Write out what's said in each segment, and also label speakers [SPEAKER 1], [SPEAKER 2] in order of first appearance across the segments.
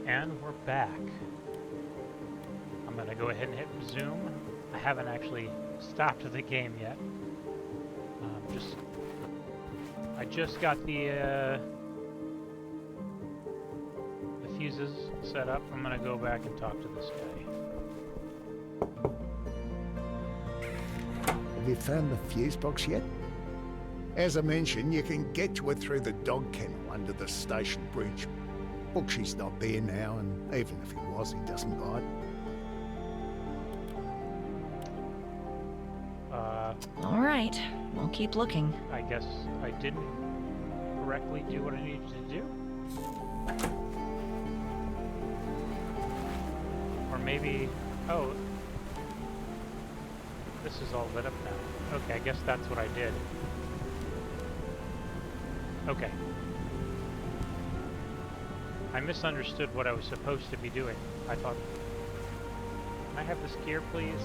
[SPEAKER 1] And we're back. I'm gonna go ahead and hit resume. I haven't actually stopped the game yet. I just got the fuses set up. I'm gonna go back and talk to this guy.
[SPEAKER 2] Have you found the fuse box yet? As I mentioned, you can get to it through the dog kennel under the station bridge. Bookshy's not there now, and even if he was, he doesn't bite.
[SPEAKER 3] All right, we'll keep looking.
[SPEAKER 1] I guess I didn't correctly do what I needed to do? Or maybe... Oh. This is all lit up now. Okay, I guess that's what I did. Okay. I misunderstood what I was supposed to be doing. I thought... Can I have this gear, please?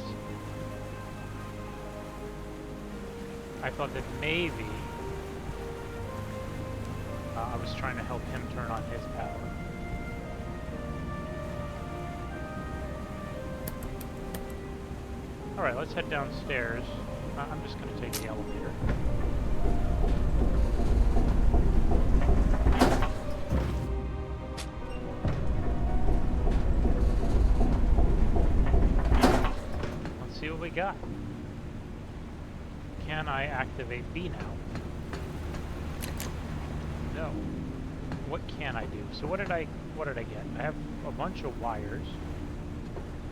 [SPEAKER 1] I thought that maybe I was trying to help him turn on his power. Alright, let's head downstairs. I'm just going to take the elevator. Let's see what we got. Can I activate B now? No. What can I do? So what did I get? I have a bunch of wires.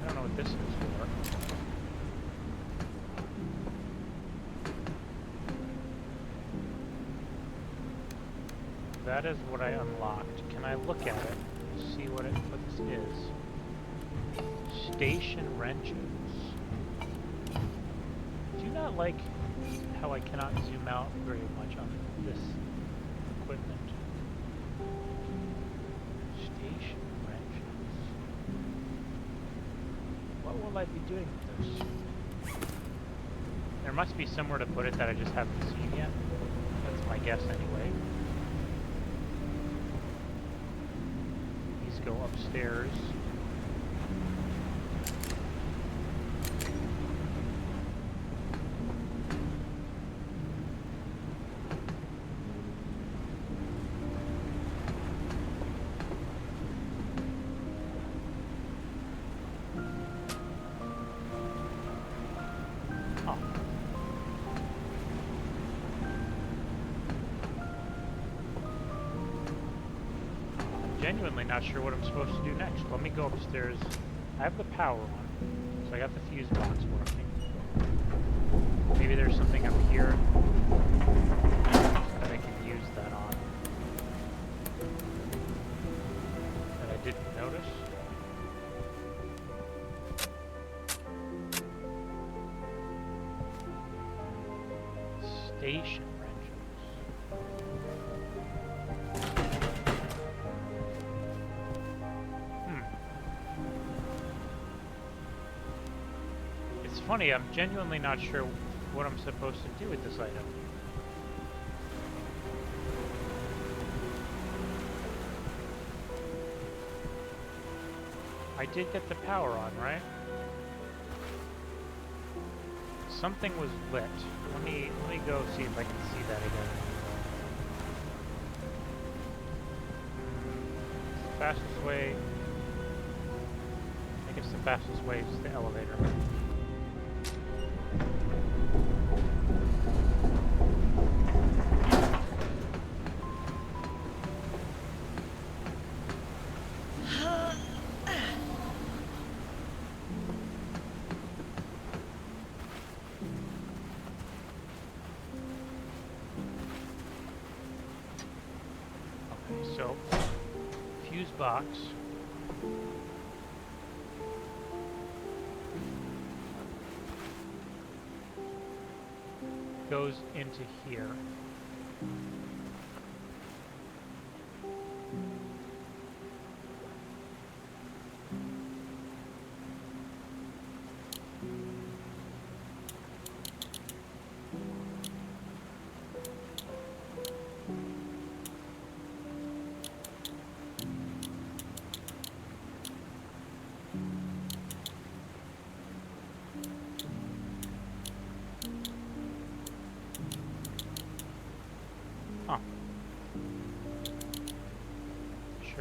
[SPEAKER 1] I don't know what this is for. That is what I unlocked. Can I look at it and see what this is? Station wrenches. Do you not like how I cannot zoom out very much on this equipment? Station wrenches. What will I be doing with this? There must be somewhere to put it that I just haven't seen yet. That's my guess anyway. These go upstairs. Genuinely not sure what I'm supposed to do next. Let me go upstairs. I have the power on, so I got the fuse box working. Maybe there's something up here that I can use that on that I didn't notice. Station wrenches. It's funny, I'm genuinely not sure what I'm supposed to do with this item. I did get the power on, right? Something was lit. Let me go see if I can see that again. It's the fastest way. I guess the fastest way is the elevator. So, fuse box. Goes into here.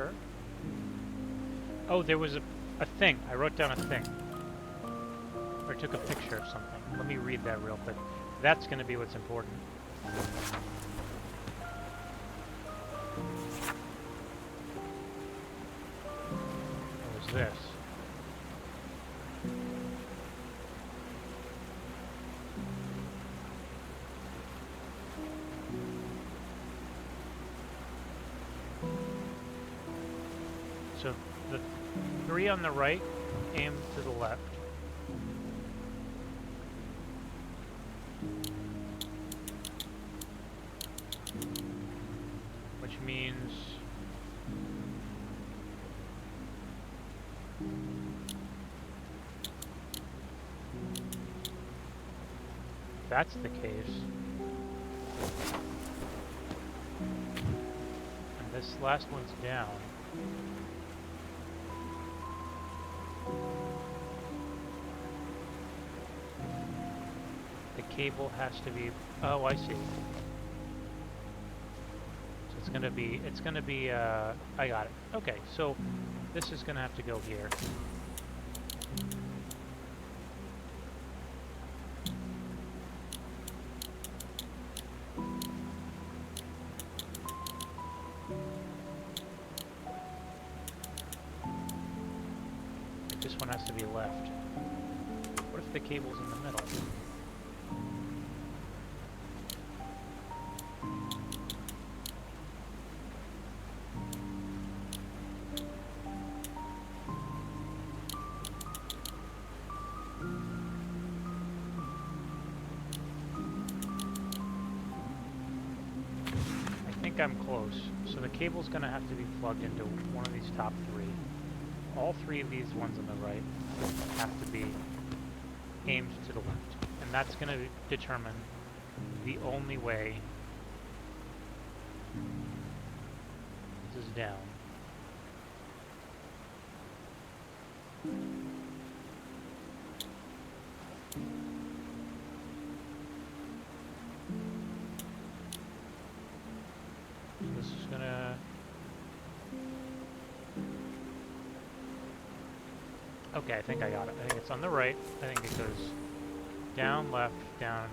[SPEAKER 1] sure. Oh, there was a thing. I wrote down a thing. Or took a picture of something. Let me read that real quick. That's going to be what's important. What was this? So the 3 on the right aim to the left. Which means if that's the case. And this last one's down. The cable has to be, oh, I see. So it's gonna be, I got it. Okay, so this is gonna have to go here. This one has to be left. What if the cable's in the middle? I'm close. So the cable's going to have to be plugged into one of these top 3. All 3 of these ones on the right have to be aimed to the left. And that's going to determine the only way this is down. This is gonna... Okay, I think I got it. I think it's on the right. I think it goes down, left, down,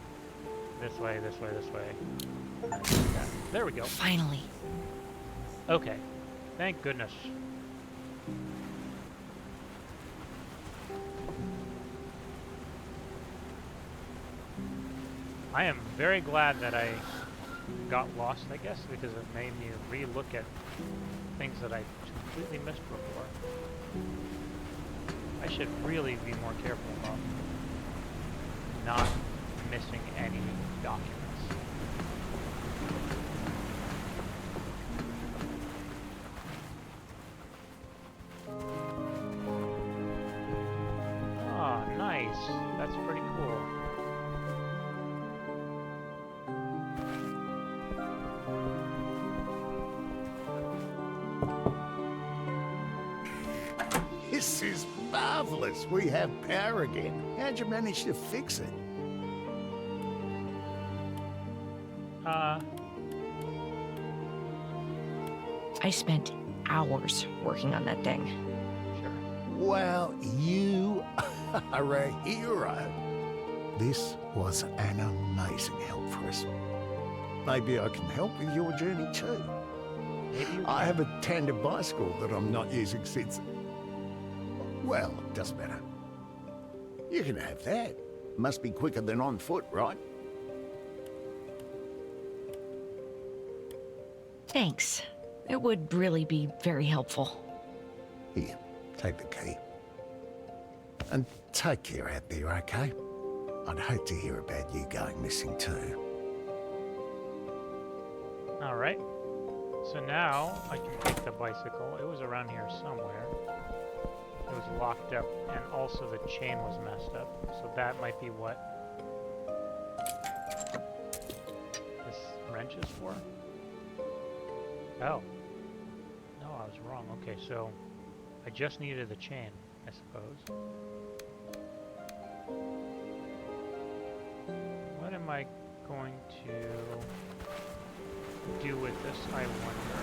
[SPEAKER 1] this way, this way, this way. And then like that. There we go.
[SPEAKER 3] Finally.
[SPEAKER 1] Okay. Thank goodness. I am very glad that I got lost, I guess, because it made me re-look at things that I completely missed before. I should really be more careful about not missing any documents. Ah, nice. That's pretty cool.
[SPEAKER 2] This is marvelous. We have power again. How'd you manage to fix it?
[SPEAKER 3] I spent hours working on that thing.
[SPEAKER 1] Sure.
[SPEAKER 2] Well, you are a hero. This was an amazing help for us. Maybe I can help with your journey too.
[SPEAKER 1] Maybe you
[SPEAKER 2] I
[SPEAKER 1] can.
[SPEAKER 2] have a tandem bicycle that I'm not using since... Well, doesn't matter. You can have that. Must be quicker than on foot, right?
[SPEAKER 3] Thanks. It would really be very helpful.
[SPEAKER 2] Here, take the key. And take care out there, okay? I'd hate to hear about you going missing too.
[SPEAKER 1] Alright. So now I can take the bicycle. It was around here somewhere. It was locked up, and also the chain was messed up. So that might be what this wrench is for? Oh. No, I was wrong. Okay, so I just needed the chain, I suppose. What am I going to do with this, I wonder?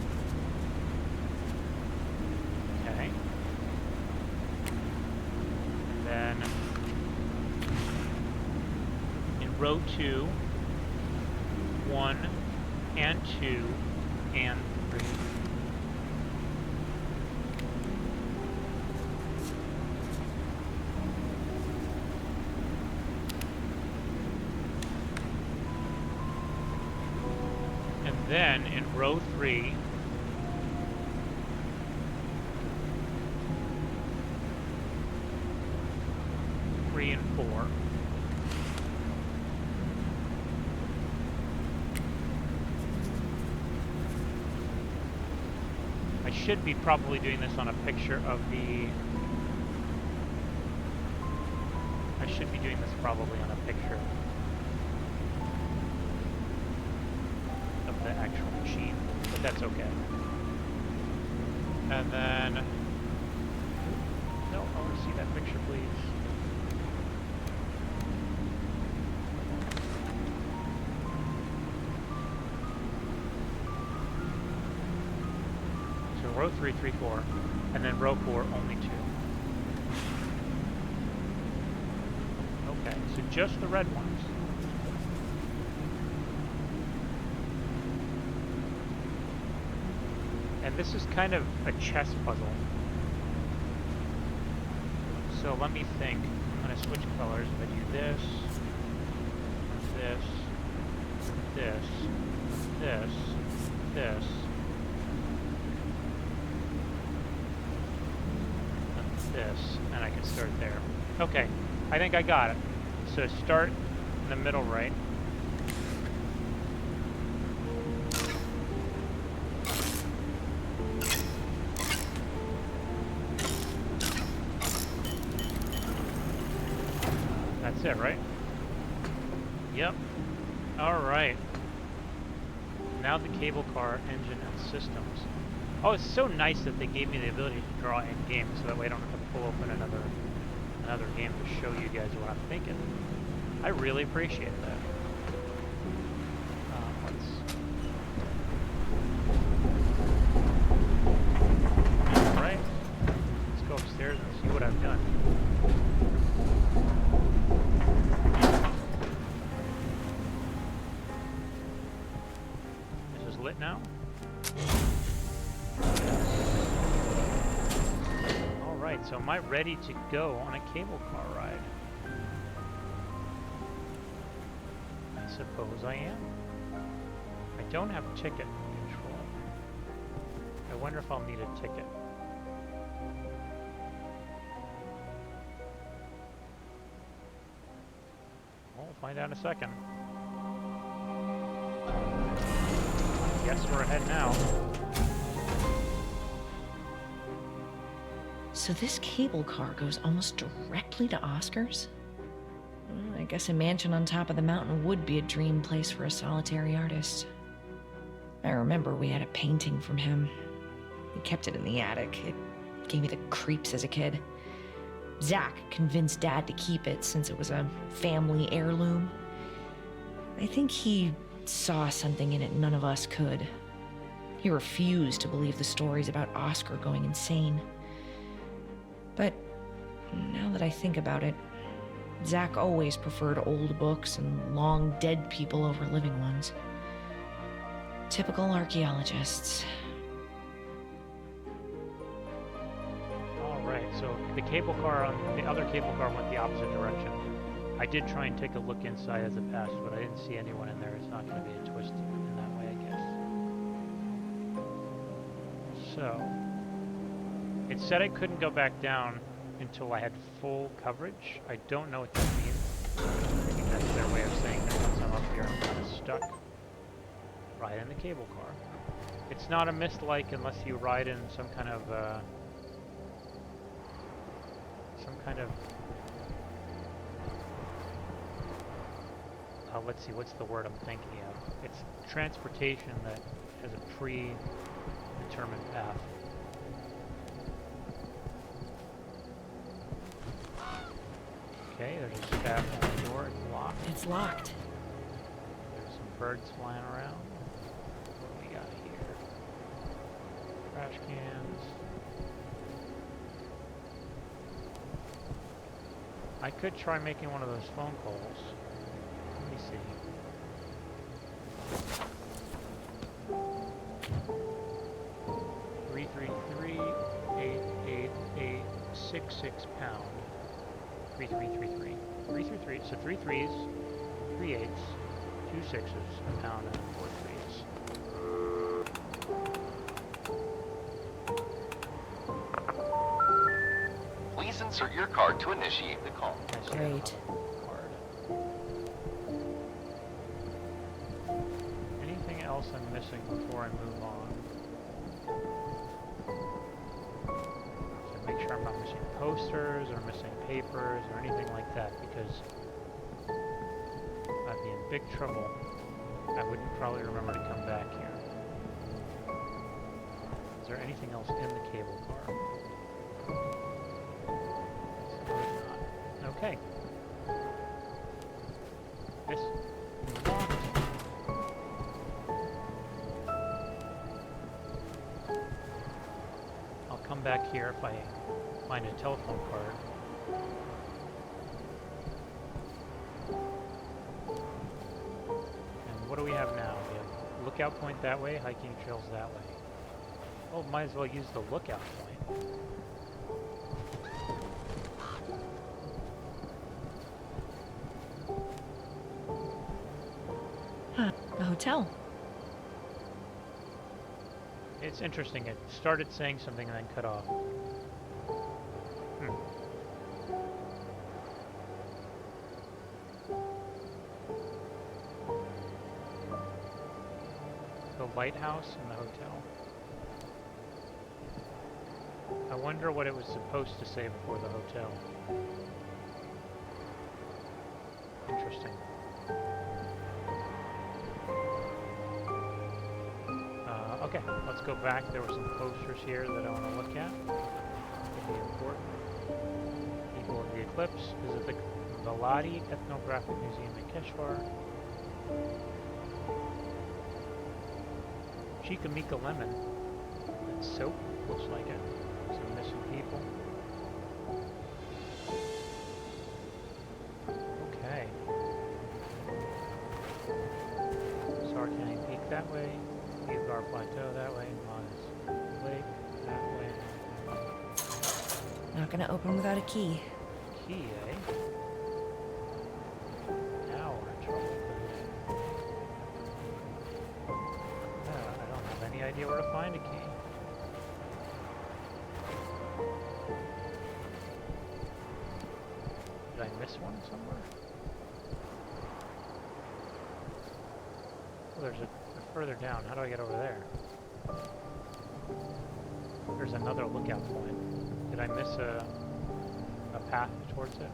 [SPEAKER 1] row 2, 1, and 2, and 3. And then in row 3, and 4. I should be probably doing this on a picture of the... I should be doing this probably on a picture of the actual machine, but that's okay. And then... No, I want to see that picture, please. Row 3, 3, 4, and then row 4, only 2. Okay, so just the red ones. And this is kind of a chess puzzle. So let me think. I'm going to switch colors. If I do this, this, this, this, this, and I can start there. Okay, I think I got it. So start in the middle right. That's it, right? Yep. Alright. Now the cable car, engine, and systems. Oh, it's so nice that they gave me the ability to draw in game, so that way I don't have to pull open another game to show you guys what I'm thinking. I really appreciate that. Alright. Let's go upstairs and see what I've done. This is lit now. Alright, so am I ready to go on a cable car ride? I suppose I am. I don't have ticket control. I wonder if I'll need a ticket. Well, we'll find out in a second. Guess we're ahead now.
[SPEAKER 3] So this cable car goes almost directly to Oscar's? Well, I guess a mansion on top of the mountain would be a dream place for a solitary artist. I remember we had a painting from him. We kept it in the attic. It gave me the creeps as a kid. Zach convinced Dad to keep it since it was a family heirloom. I think he saw something in it none of us could. He refused to believe the stories about Oscar going insane. But now that I think about it, Zach always preferred old books and long dead people over living ones. Typical archaeologists.
[SPEAKER 1] Alright, so the cable car the other cable car went the opposite direction. I did try and take a look inside as it passed, but I didn't see anyone in there. It's not going to be a twist in that way, I guess. So, it said I couldn't go back down until I had full coverage. I don't know what that means. I think that's their way of saying that once I'm up here, I'm kind of stuck. Ride in the cable car. It's not a Mystlike unless you ride in some kind of let's see, what's the word I'm thinking of? It's transportation that has a predetermined path. Okay, there's a staff on the door. It's locked.
[SPEAKER 3] It's locked.
[SPEAKER 1] There's some birds flying around. What do we got here? Trash cans. I could try making one of those phone calls. Let me see. £333.88866 3333. 333. So 3 threes, 3 eighths, 2 sixes, a pound, and 4 threes.
[SPEAKER 4] Please insert your card to initiate the call.
[SPEAKER 1] Nice to get
[SPEAKER 3] Great.
[SPEAKER 1] another card. Anything else I'm missing before I move on? So make sure I'm not missing posters or missing papers or anything like that, because I'd be in big trouble. I wouldn't probably remember to come back here. Is there anything else in the cable car? Suppose not. Okay. This. Move on. I'll come back here if I find a telephone card. And what do we have now? We have lookout point that way, hiking trails that way. Oh, might as well use the lookout point.
[SPEAKER 3] Huh, the hotel.
[SPEAKER 1] It's interesting, it started saying something and then cut off. The lighthouse and the hotel. I wonder what it was supposed to say before the hotel. Interesting. Okay, let's go back. There were some posters here that I want to look at. Could be important. People of the Eclipse. Visit the Valadi Ethnographic Museum in Keshvar. Chikamika Lemon. That's soap. Looks like it. Some missing people. Okay. Sartang Peak that way. Eagar Plateau that way. Monas Lake that way.
[SPEAKER 3] Not gonna open without a key.
[SPEAKER 1] Key, eh? Now we're in trouble. I don't have any idea where to find a key. Did I miss one somewhere? Oh, there's a further down. How do I get over there? There's another lookout point. Did I miss a path towards it?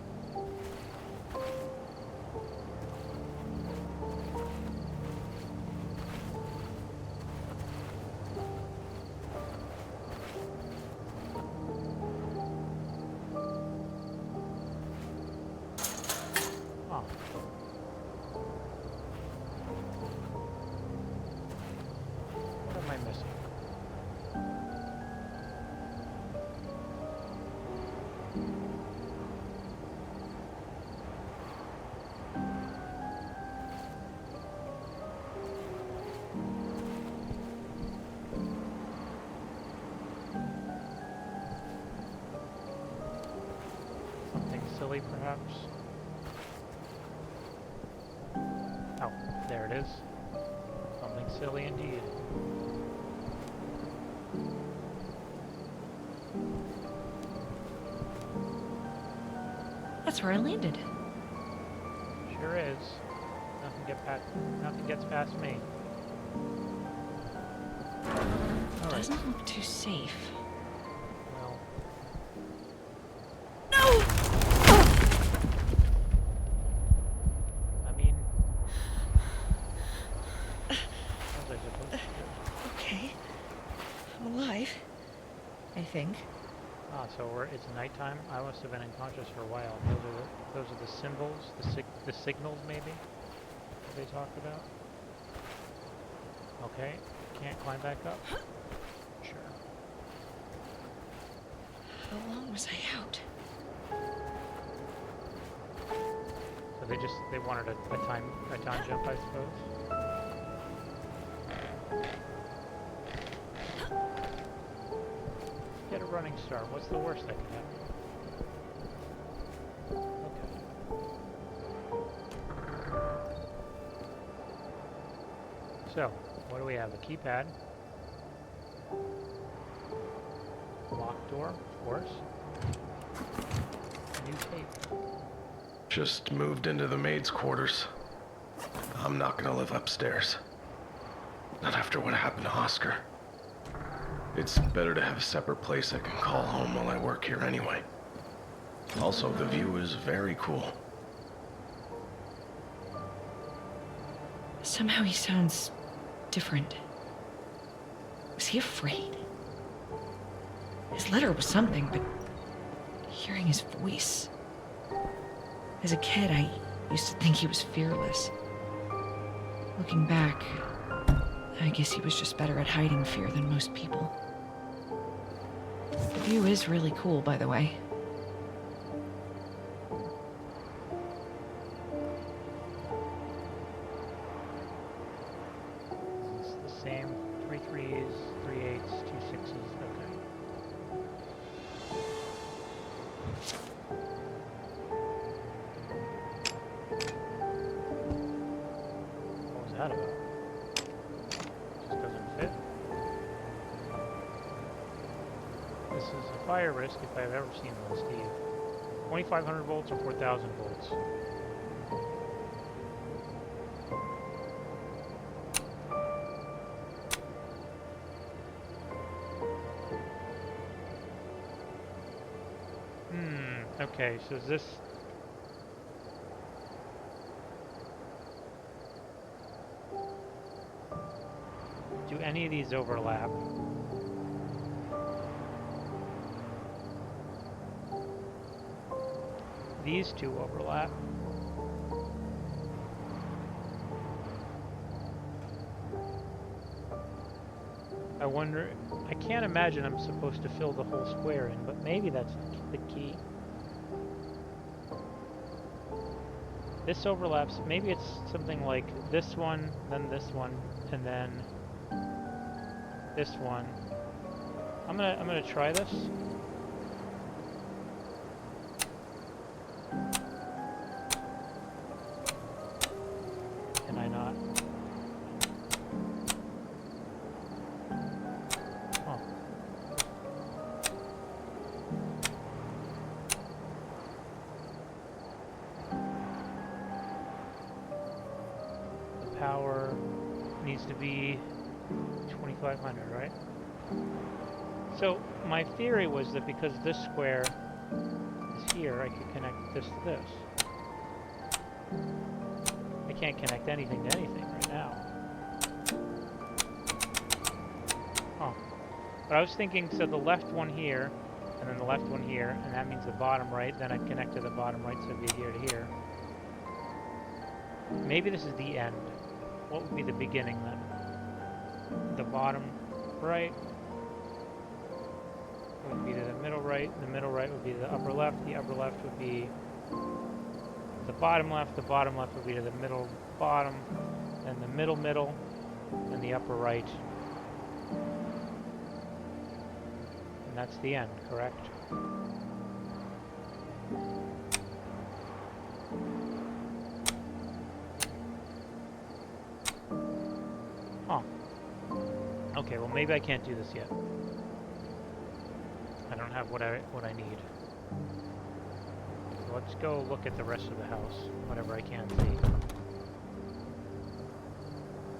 [SPEAKER 1] Oh. What am I missing? Something silly, perhaps? Oh, there it is. Something silly indeed.
[SPEAKER 3] That's where I landed.
[SPEAKER 1] Sure is. Nothing gets past me. All right.
[SPEAKER 3] Doesn't look too safe.
[SPEAKER 1] Well,
[SPEAKER 3] No!
[SPEAKER 1] I mean, what was I supposed to do?
[SPEAKER 3] Okay. I'm alive. I think.
[SPEAKER 1] Ah, so it's nighttime. I must have been unconscious for a while. Those are the symbols, the signals maybe that they talked about. Okay, can't climb back up. Sure.
[SPEAKER 3] How long was I out?
[SPEAKER 1] So They wanted a time jump, I suppose. Get a running start. What's the worst that can happen? Okay. So, what do we have? A keypad. Locked door, of course. New tape.
[SPEAKER 5] Just moved into the maid's quarters. I'm not gonna live upstairs. Not after what happened to Oscar. It's better to have a separate place I can call home while I work here anyway. Also, the view is very cool.
[SPEAKER 3] Somehow he sounds different. Was he afraid? His letter was something, but hearing his voice... As a kid, I used to think he was fearless. Looking back, I guess he was just better at hiding fear than most people. The view is really cool, by the way.
[SPEAKER 1] Is this the same? 3 3s, 3 8s, 2 6s, okay. What was that about? Just doesn't fit. This is a fire risk if I've ever seen one, Steve. 2,500 volts or 4,000 volts? Okay, so is this... Do any of these overlap? These two overlap. I wonder... I can't imagine I'm supposed to fill the whole square in, but maybe that's the key. This overlaps. Maybe it's something like this one, and then this one. I'm gonna try this. Can I not? Oh. The power needs to be 2,500, right? So my theory was that because this square is here, I could connect this to this. I can't connect anything to anything right now. Oh. But I was thinking, so the left one here, and then the left one here, and that means the bottom right, then I'd connect to the bottom right, so it'd be here to here. Maybe this is the end. What would be the beginning then? The bottom right would be to the middle right would be the upper left would be the bottom left would be to the middle bottom, and the middle, and the upper right. And that's the end, correct? Huh. Okay, well maybe I can't do this yet. I don't have what I need. So let's go look at the rest of the house, whatever I can see.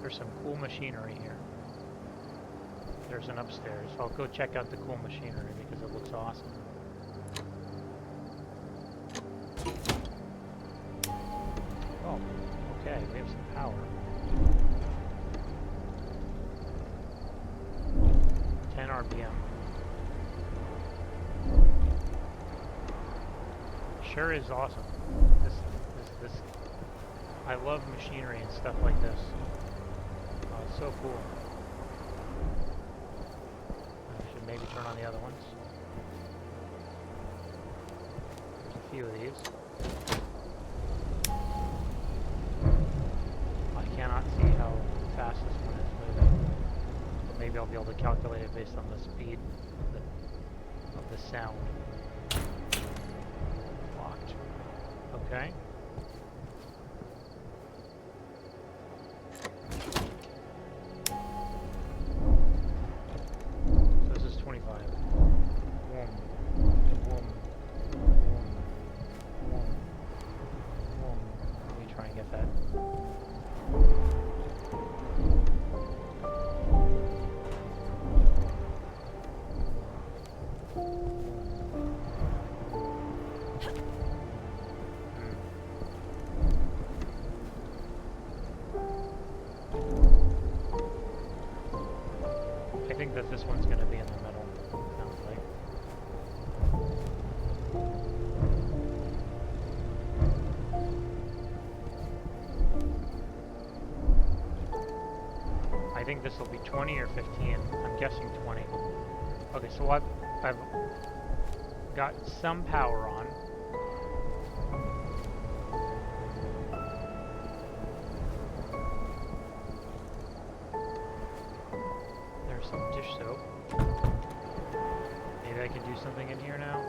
[SPEAKER 1] There's some cool machinery here. There's an upstairs. I'll go check out the cool machinery because it looks awesome. Oh, okay, we have some power. 10 RPM. Sure is awesome. This. I love machinery and stuff like this. Oh, it's so cool. I should maybe turn on the other ones. There's a few of these. maybe I'll be able to calculate it based on the speed of the sound. Locked. Okay. So this is 25. Whoom. Whoom. Whoom. Whoom. Whoom. Let me try and get that. I think that this one's going to be in the middle, sounds like. I think this will be 20 or 15. I'm guessing 20. Okay, so I've got some power on. There's some dish soap. Maybe I can do something in here now.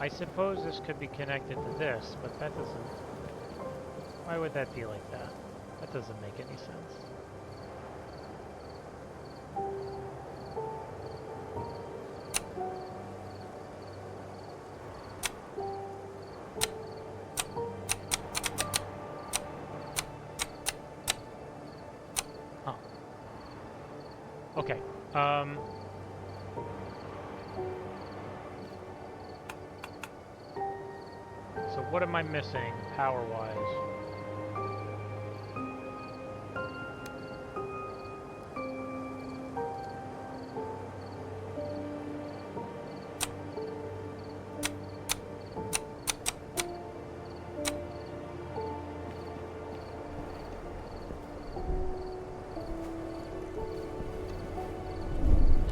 [SPEAKER 1] I suppose this could be connected to this, but that doesn't... Why would that be like that? That doesn't make any sense. Huh. Okay. So what am I missing, power-wise?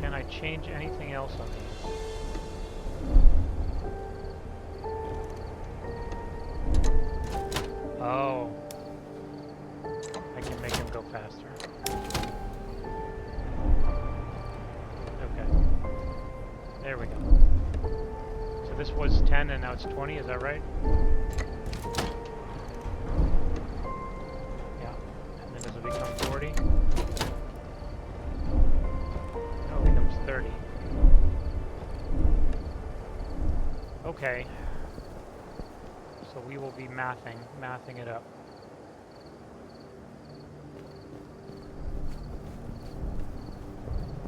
[SPEAKER 1] Can I change anything else on these? Oh. I can make him go faster. Okay. There we go. So this was 10 and now it's 20, is that right? Yeah. And then does it become 40? No, it becomes 30. Okay. So we will be mathing it up.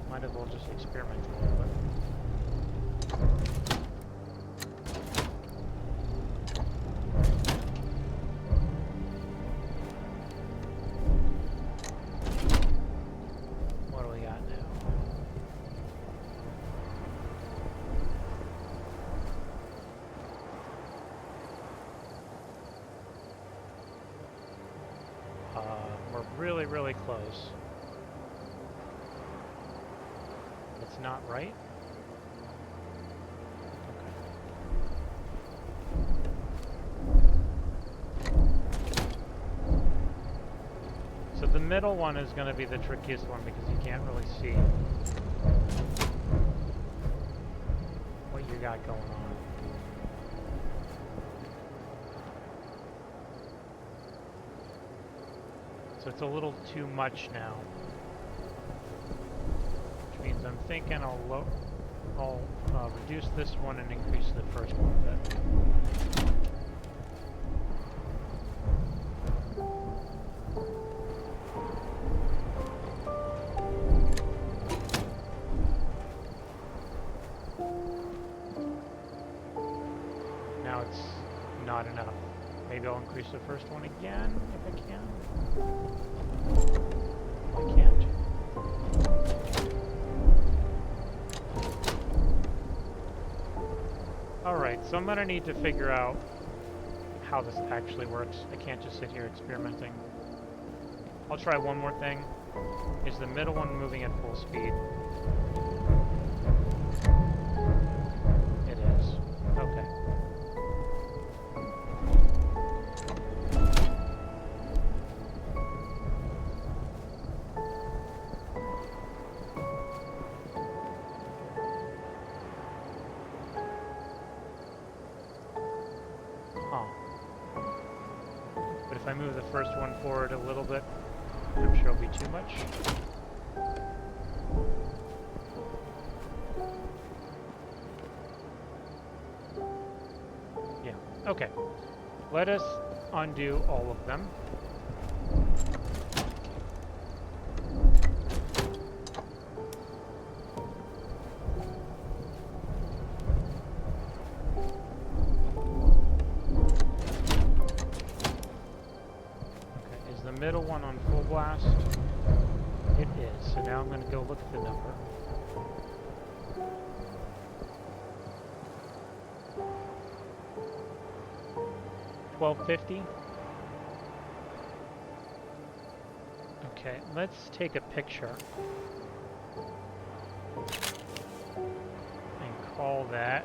[SPEAKER 1] Might as well just experiment a little bit. What do we got now? We're really, really close. It's not right? Okay. So the middle one is going to be the trickiest one because you can't really see what you got going on. So it's a little too much now. Which means I'm thinking I'll reduce this one and increase the first one a bit. Now it's not enough. Maybe I'll increase the first one again if I can. I can't. Alright, so I'm gonna need to figure out how this actually works. I can't just sit here experimenting. I'll try one more thing. Is the middle one moving at full speed? It is. Okay. Huh. But if I move the first one forward a little bit, I'm sure it'll be too much. Yeah, okay. Let us undo all of them. Middle one on full blast? It is. So now I'm going to go look at the number. $12.50. Okay, let's take a picture and call that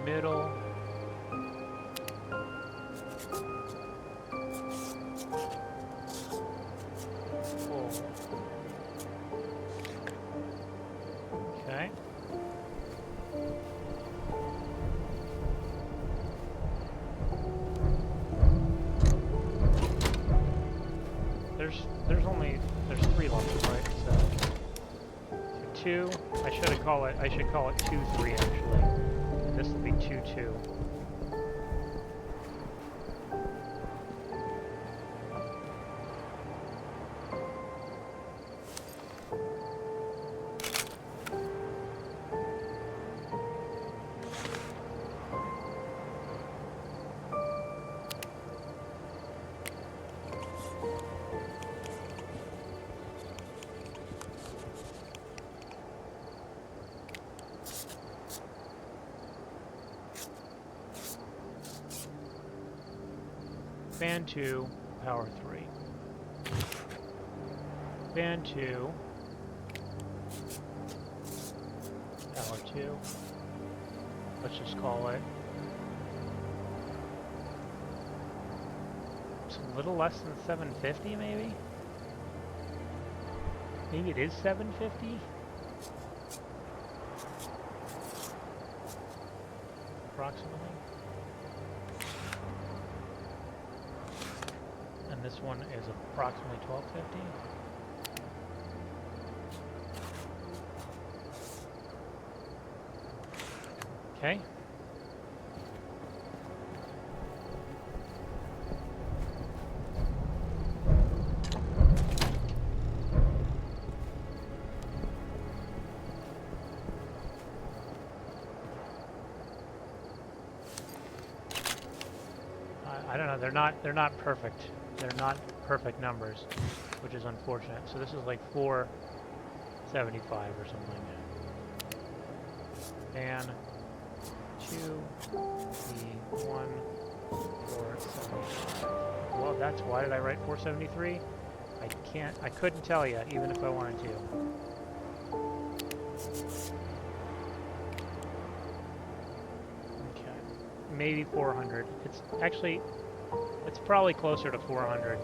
[SPEAKER 1] middle. Okay. There's 3 levels, right? So 2. I should call it 2-3 actually. This will be 2-2. Fan 2, power 3. Fan 2, power 2. Let's just call it. It's a little less than 750, maybe? Maybe it is 750? Approximately. And this one is approximately 1250. Okay. I don't know. They're not perfect. They're not perfect numbers, which is unfortunate. So this is like 475 or something. And 2, 3, 1, 475. Well, that's why did I write 473? I couldn't tell you, even if I wanted to. Okay, maybe 400. It's actually, it's probably closer to 400.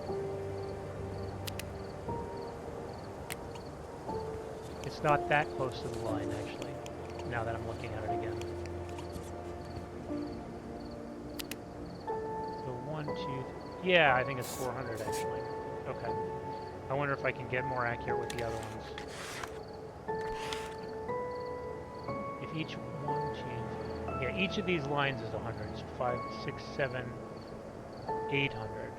[SPEAKER 1] It's not that close to the line, actually, now that I'm looking at it again. So 1, 2, 3. Yeah, I think it's 400, actually. Okay. I wonder if I can get more accurate with the other ones. If each 1, 2, yeah, each of these lines is 100. So 5, 6, 7, 800.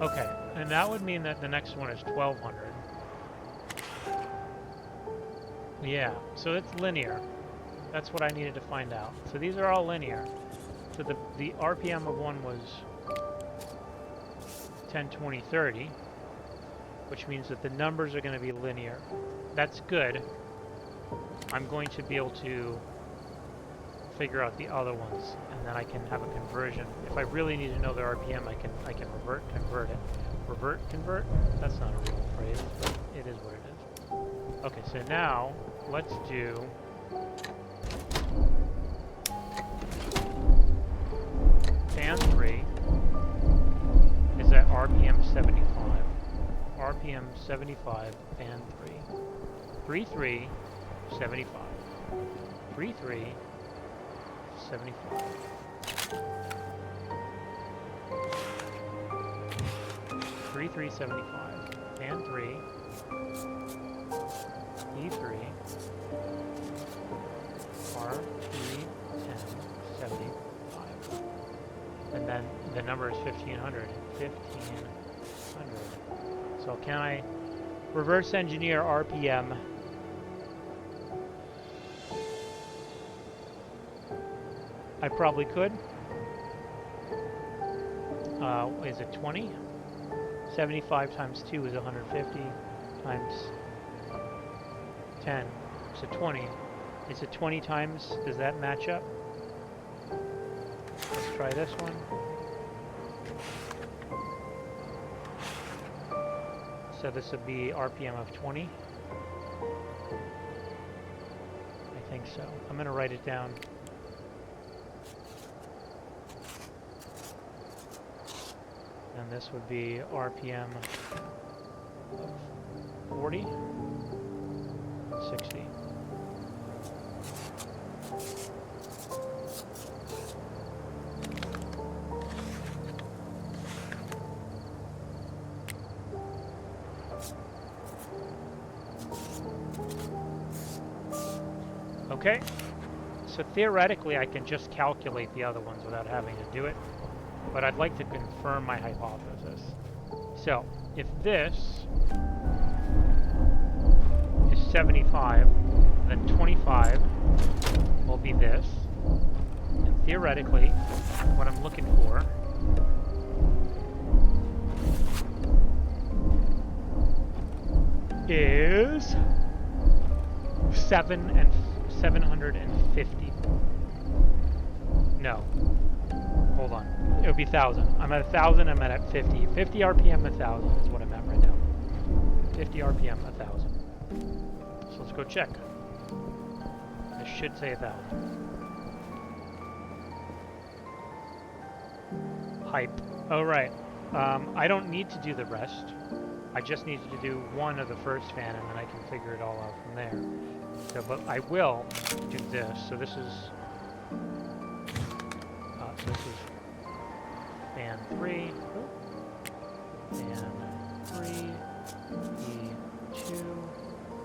[SPEAKER 1] Okay, and that would mean that the next one is 1200. Yeah, so it's linear. That's what I needed to find out. So these are all linear. So the RPM of one was 10, 20, 30, which means that the numbers are going to be linear. That's good. I'm going to be able to figure out the other ones, and then I can have a conversion. If I really need to know the RPM, I can revert, convert it. Revert, convert? That's not a real phrase, but it is what it is. Okay, so now let's do fan 3 is at RPM 75. RPM 75, fan 3. 3, 75. 3, 75. 3, 75. Fan 3. E3. R3, 10, 75. And then the number is 1500. 1500. So can I reverse engineer RPM? I probably could. Is it 20? 75 times 2 is 150 times 10. So 20. Is it 20 times? Does that match up? Let's try this one. So this would be RPM of 20. I think so. I'm going to write it down. And this would be RPM of 40, 60. Okay, so theoretically I can just calculate the other ones without having to do it, but I'd like to confirm my hypothesis. So, if this is 75, then 25 will be this, and theoretically, what I'm looking for is 750. No. Hold on. It would be 1,000. I'm at 1,000, I'm at 50. 50 RPM, 1,000 is what I'm at right now. 50 RPM, 1,000. So let's go check. This should say 1,000. Hype. Oh, right. I don't need to do the rest. I just need to do one of the first fan, and then I can figure it all out from there. So, but I will do this. So this is fan 3, fan 3, E2,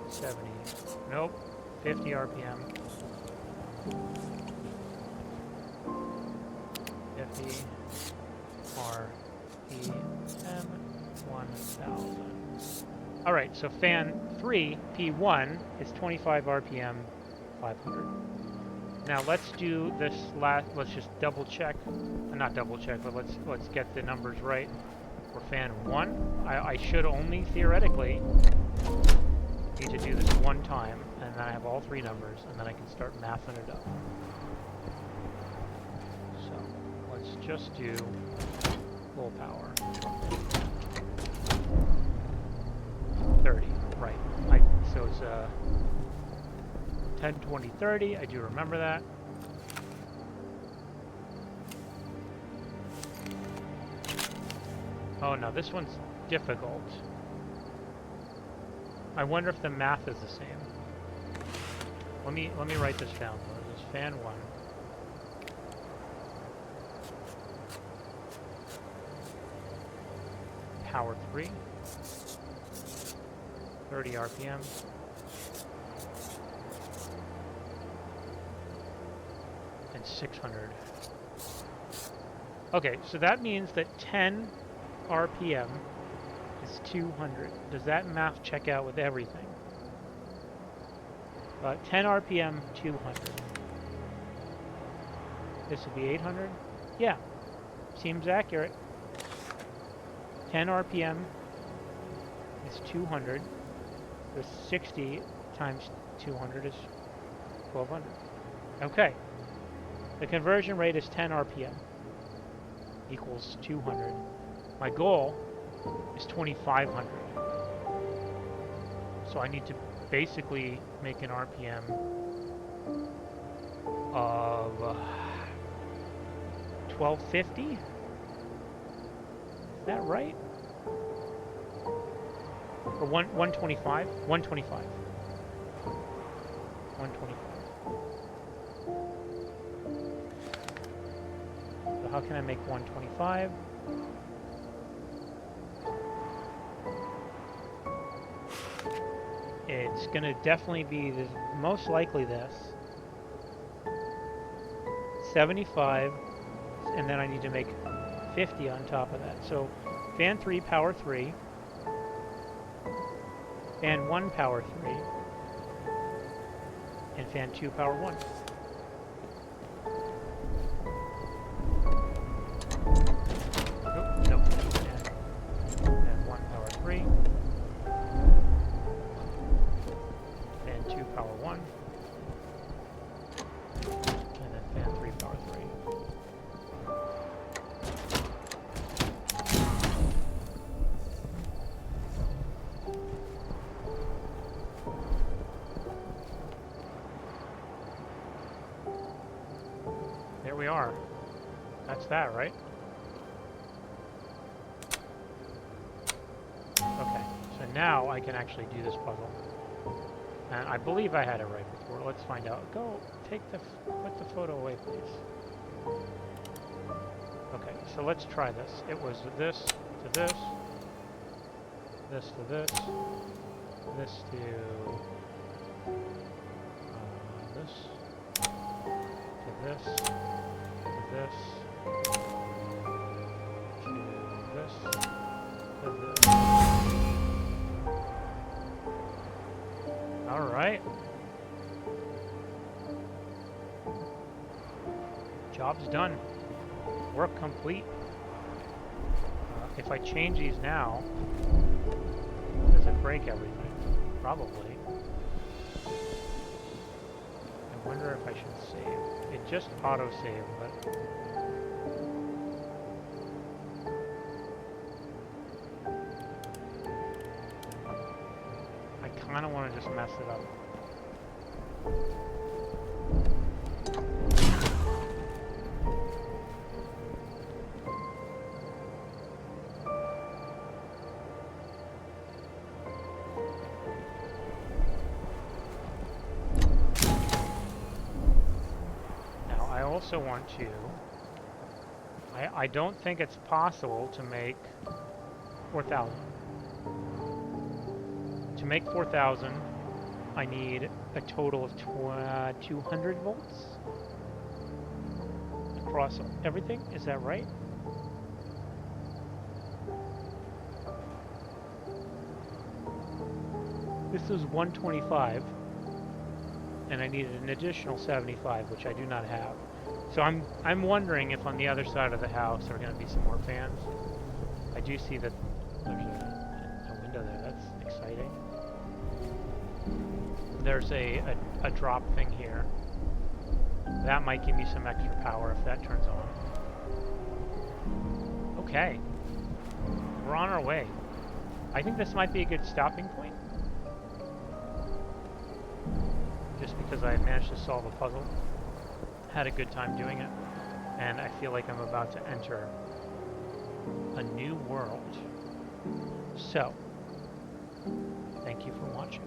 [SPEAKER 1] 70. Nope, 50 RPM. 50 RPM, 1,000. All right, so fan 3, P1, is 25 RPM, 500. Now let's do this last, let's just double check, not double check, but let's get the numbers right. For fan 1, I should only theoretically need to do this one time, and then I have all three numbers, and then I can start mathing it up. So let's just do full power. 30, right. So it's 10, 20, 30. I do remember that. Oh no, this one's difficult. I wonder if the math is the same. Let me write this down. This is fan 1. Power 3. 30 RPM. And 600. Okay, so that means that 10 RPM is 200. Does that math check out with everything? 10 RPM, 200. This would be 800. Yeah, seems accurate. 10 RPM is 200. So 60 times 200 is 1200. Okay. The conversion rate is 10 RPM equals 200. My goal is 2500. So I need to basically make an RPM of 1250? Is that right? Or 125? 125. 125. So how can I make 125? It's gonna definitely be this, most likely this. 75, and then I need to make 50 on top of that. So fan 3, power 3. Fan 1, power 3. And fan 2, power 1. Nope. And 1, power 3. Fan 2, power 1. And then fan 3, power 3. There we are. That's that, right? Okay, so now I can actually do this puzzle. And I believe I had it right before. Let's find out. Go, put the photo away, please. Okay, so let's try this. It was this to this, this to this, this to this, to this, to this, to this, to this. All right. Job's done. Work complete. If I change these now, does it break everything? Probably. I wonder if I should save. It just auto-save, but... I kind of want to just mess it up. I also want to... I don't think it's possible to make 4,000. To make 4,000, I need a total of 200 volts across everything. Is that right? This is 125, and I needed an additional 75, which I do not have. So I'm wondering if on the other side of the house there are going to be some more fans. I do see that there's a window there. That's exciting. There's a drop thing here. That might give me some extra power if that turns on. Okay. We're on our way. I think this might be a good stopping point. Just because I managed to solve a puzzle. Had a good time doing it. And I feel like I'm about to enter a new world. So, thank you for watching.